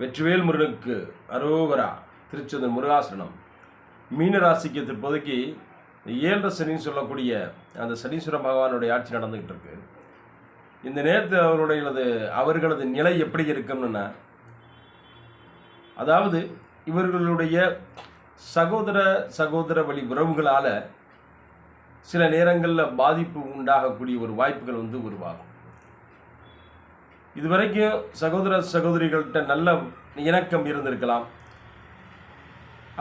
வெற்றிவேல் முருகனுக்கு அரோகரா. திருச்செந்தூர் முருகாசனம். மீனராசிக்கு தற்போதைக்கு 7 சனின்னு சொல்லக்கூடிய அந்த சனீஸ்வர பகவானுடைய ஆட்சி நடந்துகிட்டு இருக்கு. இந்த நேரத்தில் அவர்களது நிலை எப்படி இருக்கும்னா, அதாவது இவர்களுடைய சகோதர வழி உறவுகளால் சில நேரங்களில் பாதிப்பு உண்டாகக்கூடிய ஒரு வாய்ப்புகள் உருவாகும். இதுவரைக்கும் சகோதரிகள்கிட்ட நல்ல இணக்கம் இருந்திருக்கலாம்.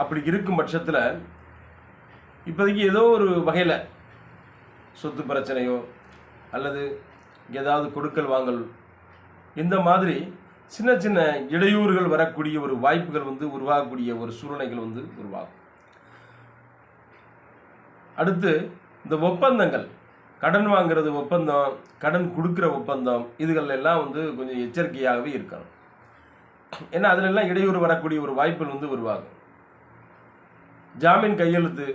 அப்படி இருக்கும் பட்சத்தில் இப்போதைக்கு ஏதோ ஒரு வகையில் சொத்து பிரச்சனையோ அல்லது ஏதாவது கொடுக்கல் வாங்கல் இந்த மாதிரி சின்ன சின்ன இடையூறுகள் வரக்கூடிய ஒரு வாய்ப்புகள் உருவாகக்கூடிய ஒரு சூழ்நிலைகள் உருவாகும். அடுத்து இந்த ஒப்பந்தங்கள், கடன் வாங்குறது ஒப்பந்தம், கடன் கொடுக்குற ஒப்பந்தம், இதுகள் எல்லாம் கொஞ்சம் எச்சரிக்கையாகவே இருக்கணும். ஏன்னா அதிலெல்லாம் இடையூறு வரக்கூடிய ஒரு வாய்ப்புகள் உருவாகும். ஜாமீன் கையெழுத்து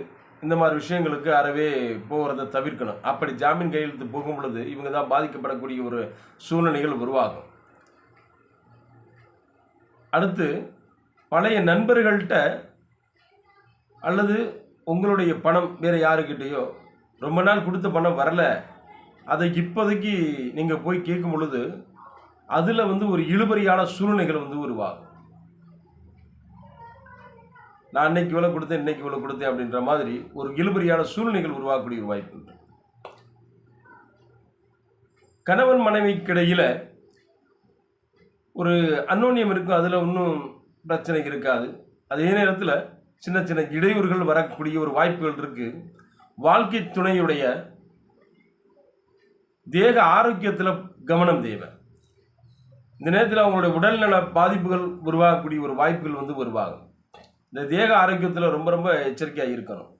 இந்த மாதிரி விஷயங்களுக்கு அறவே போகிறத தவிர்க்கணும். அப்படி ஜாமீன் கையெழுத்து போகும் பொழுது இவங்க தான் பாதிக்கப்படக்கூடிய ஒரு சூழ்நிலைகள் உருவாகும். அடுத்து பழைய நண்பர்கள்ட்ட அல்லது உங்களுடைய பணம் வேறு யாருக்கிட்டேயோ ரொம்ப நாள் கொடுத்த பணம் வரல, அதை இப்போதைக்கு நீங்கள் போய் கேட்கும் பொழுது அதில் ஒரு இழுபறியான சூழ்நிலைகள் உருவாகும். நான் அன்னைக்கு இவ்வளோ கொடுத்தேன், இன்னைக்கு இவ்வளோ கொடுத்தேன் அப்படின்ற மாதிரி ஒரு இழுபறியான சூழ்நிலைகள் உருவாகக்கூடிய ஒரு வாய்ப்பு உண்டு. கணவன் மனைவிக்கிடையில் ஒரு அன்னோன்யம் இருக்கும், அதில் ஒன்றும் பிரச்சனை இருக்காது. அதே நேரத்தில் சின்ன சின்ன இடையூறுகள் வரக்கூடிய ஒரு வாய்ப்புகள் இருக்குது. வாழ்க்கை துணையுடைய தேக ஆரோக்கியத்தில் கவனம் தேவை. இந்த நேரத்தில் அவங்களுடைய உடல்நல பாதிப்புகள் உருவாகக்கூடிய ஒரு வாய்ப்புகள் உருவாகும். இந்த தேக ஆரோக்கியத்தில் ரொம்ப ரொம்ப எச்சரிக்கையாக இருக்கணும்.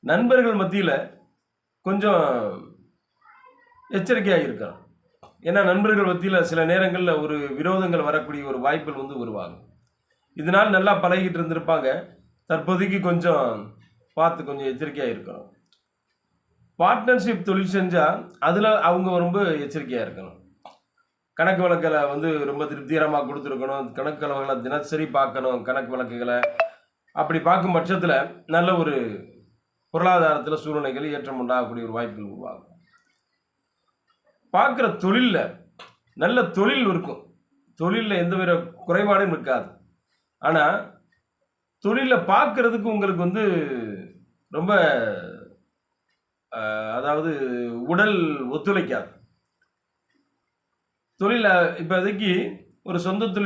நண்பர்கள் மத்தியில் கொஞ்சம் எச்சரிக்கையாக இருக்கணும். ஏன்னா நண்பர்கள் மத்தியில் சில நேரங்களில் ஒரு விரோதங்கள் வரக்கூடிய ஒரு வாய்ப்புகள் உருவாகும். இதனால் நல்லா பழகிட்டு இருந்திருப்பாங்க, தற்போதைக்கு கொஞ்சம் பார்த்து கொஞ்சம் எச்சரிக்கையாக இருக்கணும். பார்ட்னர்ஷிப் தொழில் செஞ்சால் அதில் அவங்க ரொம்ப எச்சரிக்கையாக இருக்கணும். கணக்கு வழக்கில் ரொம்ப திருப்திகரமாக கொடுத்துருக்கணும். கணக்கு வழக்குகளை தினசரி பார்க்கணும். கணக்கு வழக்குகளை அப்படி பார்க்கும் பட்சத்தில் நல்ல ஒரு பொருளாதாரத்தில் சூழ்நிலைகள் ஏற்றம் உண்டாகக்கூடிய ஒரு வாய்ப்புகள் உருவாகும். பார்க்குற தொழிலில் நல்ல தொழில் இருக்கும். தொழிலில் எந்தவித குறைபாடும் இருக்காது. ஆனால் தொழிலில் பார்க்குறதுக்கு உங்களுக்கு ரொம்ப அதாவது உடல் ஒத்துழைக்காது. தொழிலில் இப்போதைக்கு ஒரு சொந்த தொழில்